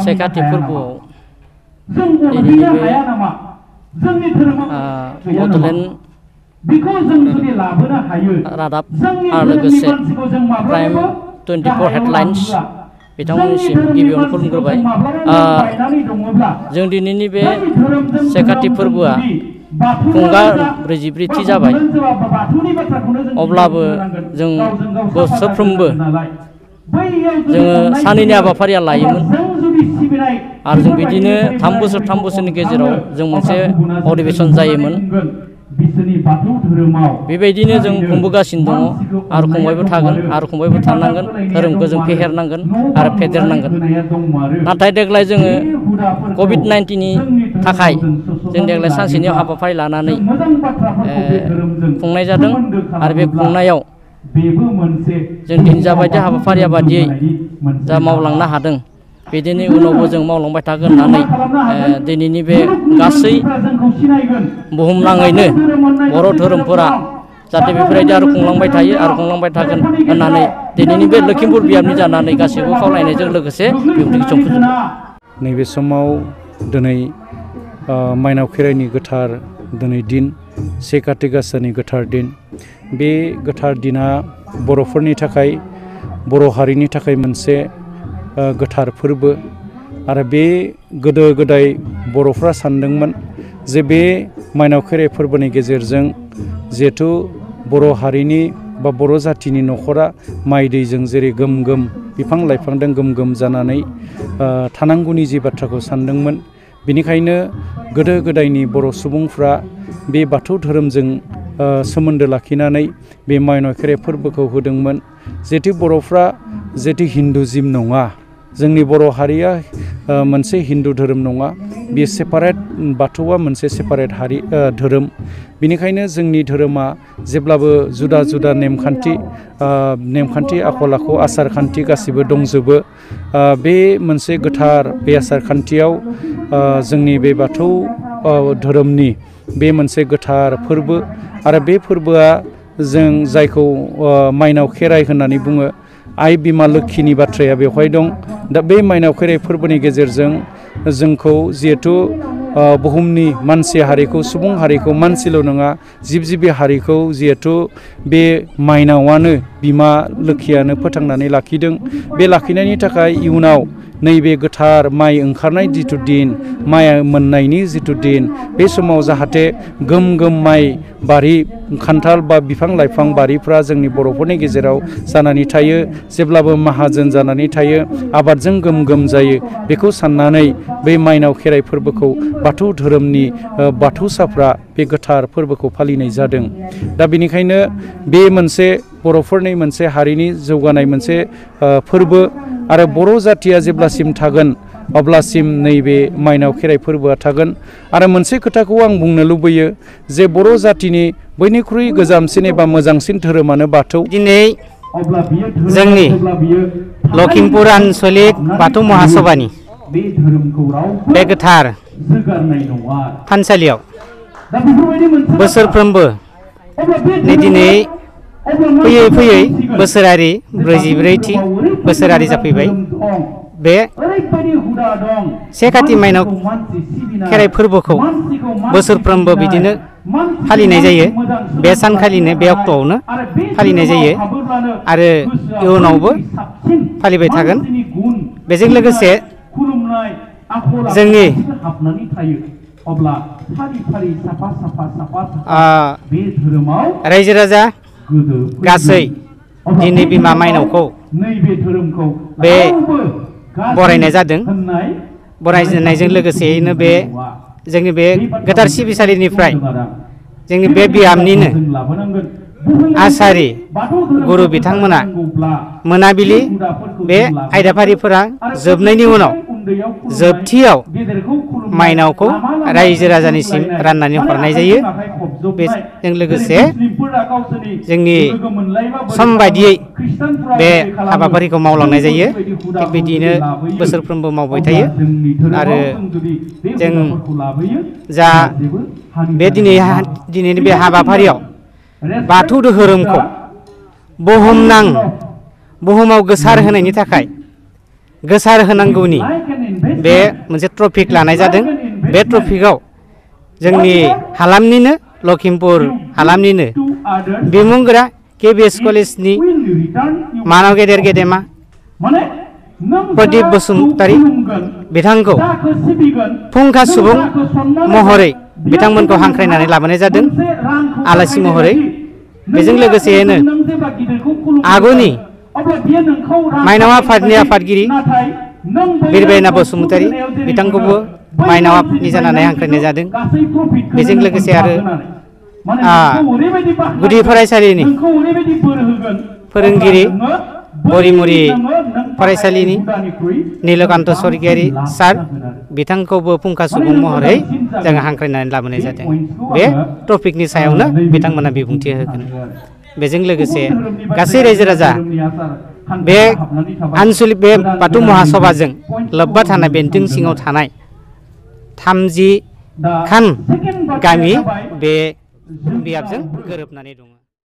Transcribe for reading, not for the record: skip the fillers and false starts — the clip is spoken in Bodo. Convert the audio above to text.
से काति फोरबोआव बड'लेण्ड रादाब आरो लोगोसे प्राइम 24 हेडलाइन्स बिथांमोननिसिम गिबियावनो खुलुमग्रोबाय। जों दिनैनि बे से काति फोरबोआ खुंगा 44थि जाबाय। अब्लाबो जों बोसोरफ्रोमबो जोङो सानैनि हाबाफारिया लायोमोन आरो जों बिदिनो 3 बोसोरनि गेजेराव जों मोनसे अधिवेशन जायोमोन। बेबायदिनो जों खुंबोगासिनो दङ आरो खुंबायबो थागोन आरो खुंबायबो थानांगोन। धोरोमखौ जों फेहेरनांगोन आरो फेदेरनांगोन। नाथाय देग्लाय जोङो COVID-19नि थाखाय जों देग्लाय सानसेनि हाबाफारि लानानै खुंनाय जादों आरो बे खुंनायाव जों दिनै जाबायदि हाबाफारिया बादियै जा मावलांनो हादों बिदिनो उनावबो जों मावलांबाय थागोन होननानै दिनैनि बे गासै बुहुमनाङैनो बर' धोरोमफोरा जाहाथे बेफोरबायदि आरो खुंलांबाय थायो आरो खुंलांबाय थागोन होननानै दिनैनि बे लखिमपुर बियाबनि जानानै गासैबो खावलायनायजों लोगोसे बिबुंथिखौ फोजोबबाय। नैबे समाव दिनै माइनाव खेराइनि गोथार दिनै दिन से काति गासानि गोथार दिन। बे गोथार दिना बर'फोरनि थाखाय बर' हारिनि थाखाय मोनसे गोथार फोरबो आरो बे गोदो गोदाय बर'फ्रा सानदोंमोन जे बे माइनाव खेराइ फोरबोनि गेजेरजों जिहेथु बर' हारिनि बा बर' जाथिनि न'खरा माइ दैजों जेरै गोम गोम बिफां लाइफांजों गोम गोम जानानै थानांगौनि जि बाथ्राखौ सानदोंमोन। बेनिखायनो गोदो गोदायनि बर' सुबुंफ्रा बे बाथौ धोरोमजों सोमोन्दो लाखिनानै बे माइनाव खेराइ फोरबोखौ होदोंमोन। जिहेतु बर'फ्रा जिहेतु हिन्दुजिम नङा, जोंनि बर' हारिया मोनसे हिन्दु धोरोम नङा, बे सेपारेट बाथौआ मोनसे सेपारेट हारि धोरोम। बेनिखायनो जोंनि धोरोमा जेब्लाबो जुदा जुदा नेमखान्थि आखल आखु आसार खान्थि गासिबो दंजोबो। बे मोनसे गोथार बे आसार खान्थियाव जोंनि बे बाथौ धोरोमनि बे मोनसे गोथार फोरबो आरो बे फोरबोआ जों जायखौ माइनाव खेराइ होननानै बुङो, आइ बिमा लोक्षिनि बाथ्राया बेवहाय दं। दा बे माइनाव खेराइ फोरबोनि गेजेरजों जोंखौ जिहेथु बुहुमनि मानसि हारिखौ, सुबुं हारिखौ, मानसिल' नङा जिब जिबि हारिखौ जिहेथु बे माइनावानो बिमा लोक्षियानो फोथांनानै लाखिदों। बे लाखिनायनि थाखाय इयुनाव नैबे गोथार माइ ओंखारनाय जिथु दिन, माइ मोननायनि जिथु दिन, बे समाव जाहाथे गोम गोम माइ बारि खान्थाल बा बिफां लाइफां बारिफ्रा जोंनि बर'फोरनि गेजेराव जानानै थायो, जेब्लाबो माहाजोन जानानै थायो, आबादजों गोम गोम जायो। बेखौ साननानै बे माइनाव खेराइ फोरबोखौ बाथौ धोरोमनि बाथौसाफ्रा बे गोथार फोरबोखौ फालिनाय जादों। दा बेनिखायनो बे मोनसे बर'फोरनि मोनसे हारिनि जौगानाय मोनसे फोरबो आरो बर' जाथिया जेब्लासिम थागोन अब्लासिम नैबे माइनाव खेराइ फोरबोआ थागोन। आरो मोनसे खोथाखौ आं बुंनो लुबैयो जे बर' जाथिनि बयनिख्रुइ गोजामसिन एबा मोजांसिन धोरोमानो बाथौ। दिनै जोंनि लखिमपुर आन्चलिक बाथौ महासभानि बे गोथार थानसालियाव बोसोरफ्रोमबो दिनै फैयै फैयै बोसोरारि 44थि बोसोरारि जाफैबाय। बे से काति माइनाव खेराइ फोरबोखौ बोसोरफ्रोमबो बिदिनो फालिनाय जायो। बे सानखालिनो बे अक्ट'आवनो फालिनाय जायो आरो इयुनावबो फालिबाय थागोन। बेजों लोगोसे जोंनि रायजो राजा गासै दिनै बिमा माइनावखौ बे बरायनाय जादों। बरायजेननायजों लोगोसेयैनो बे जोंनि बे गोथार सिबिसालिनिफ्राय जोंनि बे बियामनिनो आसारि गुरु बिथांमोना मोनाबिलि बे आयदाफारिफोरा जोबनायनि उनाव जोबथियाव माइनावखौ रायजो राजानिसिम राननानै हरनाय जायो। बेजों लोगोसे जोंनि सम बायदियै बे हाबाफारिखौ मावलांनाय जायो। थिग बिदिनो बोसोरफ्रोमबो मावबाय थायो आरो जों जा बे दिनैनि बे हाबाफारियाव बाथौ धोरोमखौ बुहुमाव गोसार होनायनि थाखाय गोसार होनांगौनि बे मोनसे ट्रफिक लानाय जादों। बे ट्रफिकआव जोंनि हालामनिनो लखिमपुर हालामनिनो बिमुंगोरा KBS कलेजनि मानाव गेदेर गेदेमा प्रदीप बसुमतारी बिथांखौ फुंखा सुबुं महरै बिथांमोनखौ हांख्रायनानै लाबोनाय जादों आलासि महरै। बेजों लोगोसेनो आगुनि माइनाव आफादनि आफादगिरि बिरबायना बसुमतारी बिथांखौबो माइनाव आफादनि जानानै हांख्रायनाय जादों। बेजों लोगोसे आरो गुदि फरायसालिनि फोरोंगिरि बरिमुरि फरायसालिनि नीलकान्त स्वर्गियारी सार बिथांखौबो फुंखा सुबुं महरै जोङो हांख्रायनानै लाबोनाय जादों। बे टपिकनि सायावनो बिथांमोना बिबुंथि होगोन। बेजों लोगोसे गासै रायजो राजा बे आनसलिक बे बाथौ महासभाजों लोब्बा थानाय बेन्दों सिङाव थानाय 30 खान गामि बे बियाबजों गोरोबनानै दङ।